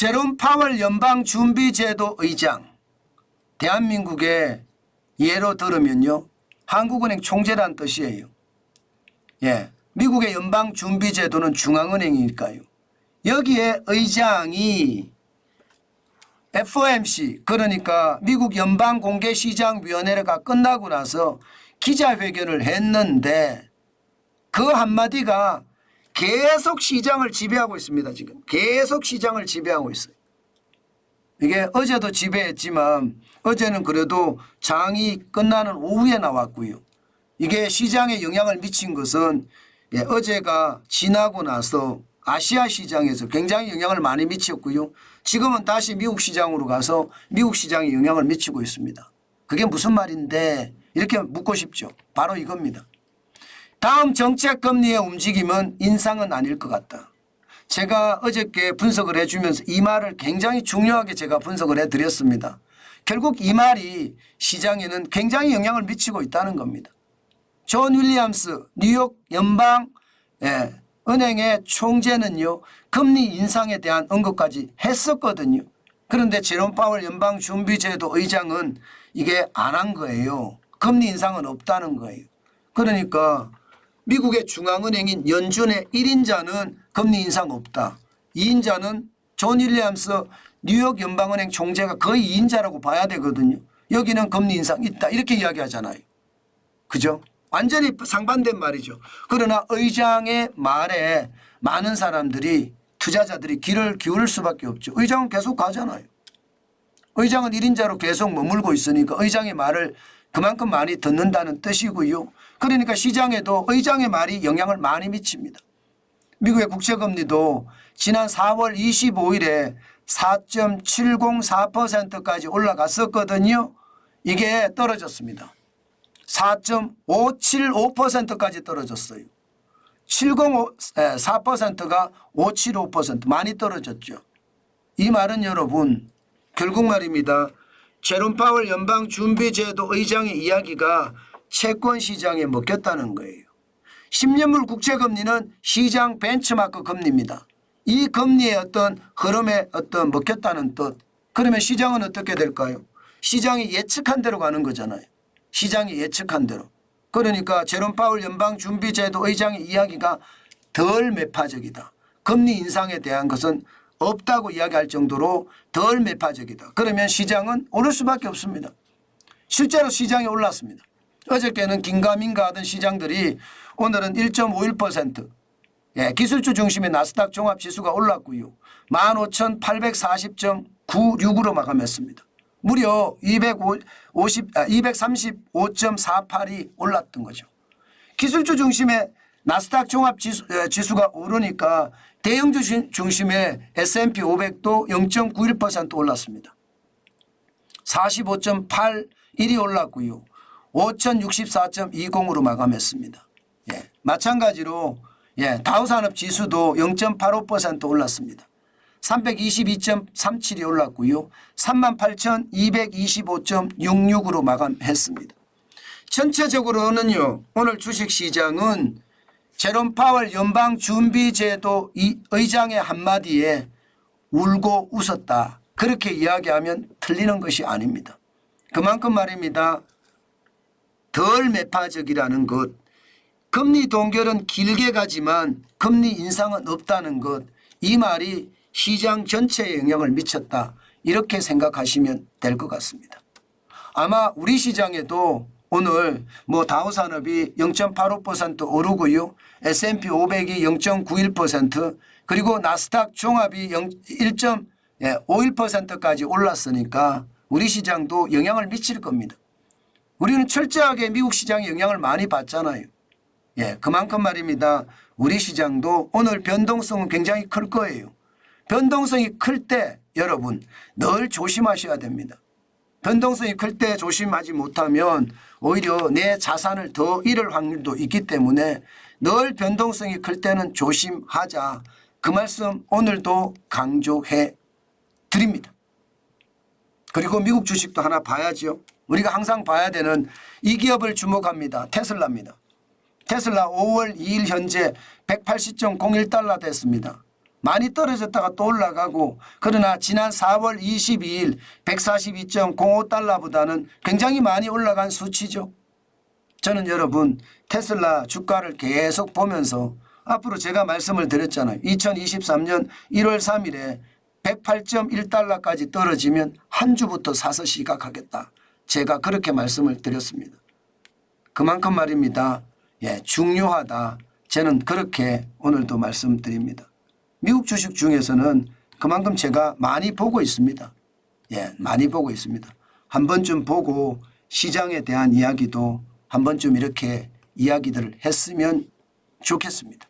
제롬 파월 연방준비제도 의장, 대한민국의 예로 들으면요, 한국은행 총재란 뜻이에요. 예, 미국의 연방준비제도는 중앙은행이니까요. 여기에 의장이 FOMC, 그러니까 미국 연방공개시장위원회가 끝나고 나서 기자회견을 했는데 그 한마디가 계속 시장을 지배하고 있습니다. 지금 계속 시장을 지배하고 있어요. 이게 어제도 지배했지만 어제는 그래도 장이 끝나는 오후에 나왔고요. 이게 시장에 영향을 미친 것은 어제가 지나고 나서 아시아 시장에서 굉장히 영향을 많이 미쳤고요. 지금은 다시 미국 시장으로 가서 미국 시장에 영향을 미치고 있습니다. 그게 무슨 말인데 이렇게 묻고 싶죠. 바로 이겁니다. 다음 정책 금리의 움직임은 인상은 아닐 것 같다. 제가 어저께 분석을 해주면서 이 말을 굉장히 중요하게 제가 분석을 해드렸습니다. 결국 이 말이 시장에는 굉장히 영향을 미치고 있다는 겁니다. 존 윌리엄스 뉴욕 연방 은행의 총재는요, 금리 인상에 대한 언급까지 했었거든요. 그런데 제롬 파월 연방준비제도 의장은 이게 안 한 거예요. 금리 인상은 없다는 거예요. 그러니까 미국의 중앙은행인 연준의 1인자는 금리 인상 없다. 2인자는 존 윌리엄스 뉴욕 연방은행 총재가 거의 2인자라고 봐야 되거든요. 여기는 금리 인상 있다 이렇게 이야기하잖아요. 그죠? 완전히 상반된 말이죠. 그러나 의장의 말에 많은 사람들이 투자자들이 귀를 기울일 수밖에 없죠. 의장은 계속 가잖아요. 의장은 1인자로 계속 머물고 있으니까 의장의 말을 그만큼 많이 듣는다는 뜻이고요. 그러니까 시장에도 의장의 말이 영향을 많이 미칩니다. 미국의 국채금리도 지난 4월 25일에 4.704%까지 올라갔었거든요. 이게 떨어졌습니다. 4.575%까지 떨어졌어요. 704%가 575% 많이 떨어졌죠. 이 말은 여러분 결국 말입니다. 제롬 파월 연방준비제도 의장의 이야기가 채권 시장에 먹혔다는 거예요. 10년물 국채금리는 시장 벤치마크 금리입니다. 이 금리의 어떤 흐름에 어떤 먹혔다는 뜻. 그러면 시장은 어떻게 될까요? 시장이 예측한 대로 가는 거잖아요. 시장이 예측한 대로. 그러니까 제롬 파월 연방준비제도 의장의 이야기가 덜 매파적이다. 금리 인상에 대한 것은 없다고 이야기할 정도로 덜 매파적이다. 그러면 시장은 오를 수밖에 없습니다. 실제로 시장이 올랐습니다. 어저께는 긴가민가 하던 시장들이 오늘은 1.51%, 기술주 중심의 나스닥 종합지수가 올랐고요. 15,840.96으로 마감했습니다. 무려 235.48이 올랐던 거죠. 기술주 중심의 나스닥 종합지수가 오르니까 대형주 중심의 S&P 500도 0.91% 올랐습니다. 45.81이 올랐고요. 5,064.20으로 마감했습니다. 마찬가지로 다우산업지수도 0.85% 올랐습니다. 322.37이 올랐고요. 38,225.66으로 마감했습니다. 전체적으로는요. 오늘 주식시장은 제롬 파월 연방준비제도 의장의 한마디에 울고 웃었다. 그렇게 이야기하면 틀리는 것이 아닙니다. 그만큼 말입니다. 덜 매파적이라는 것. 금리 동결은 길게 가지만 금리 인상은 없다는 것. 이 말이 시장 전체에 영향을 미쳤다. 이렇게 생각하시면 될 것 같습니다. 아마 우리 시장에도 오늘 다우산업이 0.85% 오르고요. S&P 500이 0.91% 그리고 나스닥 종합이 1.51%까지 올랐으니까 우리 시장도 영향을 미칠 겁니다. 우리는 철저하게 미국 시장에 영향을 많이 받잖아요. 그만큼 말입니다. 우리 시장도 오늘 변동성은 굉장히 클 거예요. 변동성이 클 때 여러분 늘 조심하셔야 됩니다. 변동성이 클 때 조심하지 못하면 오히려 내 자산을 더 잃을 확률도 있기 때문에 늘 변동성이 클 때는 조심하자. 그 말씀 오늘도 강조해 드립니다. 그리고 미국 주식도 하나 봐야죠. 우리가 항상 봐야 되는 이 기업을 주목합니다. 테슬라입니다. 테슬라 5월 2일 현재 180.01달러 됐습니다. 많이 떨어졌다가 또 올라가고 그러나 지난 4월 22일 142.05달러보다는 굉장히 많이 올라간 수치죠. 저는 여러분 테슬라 주가를 계속 보면서 앞으로 제가 말씀을 드렸잖아요. 2023년 1월 3일에 108.1달러까지 떨어지면 한 주부터 사서 시작하겠다. 제가 그렇게 말씀을 드렸습니다. 그만큼 말입니다. 예, 중요하다. 저는 그렇게 오늘도 말씀드립니다. 미국 주식 중에서는 그만큼 제가 많이 보고 있습니다. 예, 많이 보고 있습니다. 한 번쯤 보고 시장에 대한 이야기도 한 번쯤 이렇게 이야기들을 했으면 좋겠습니다.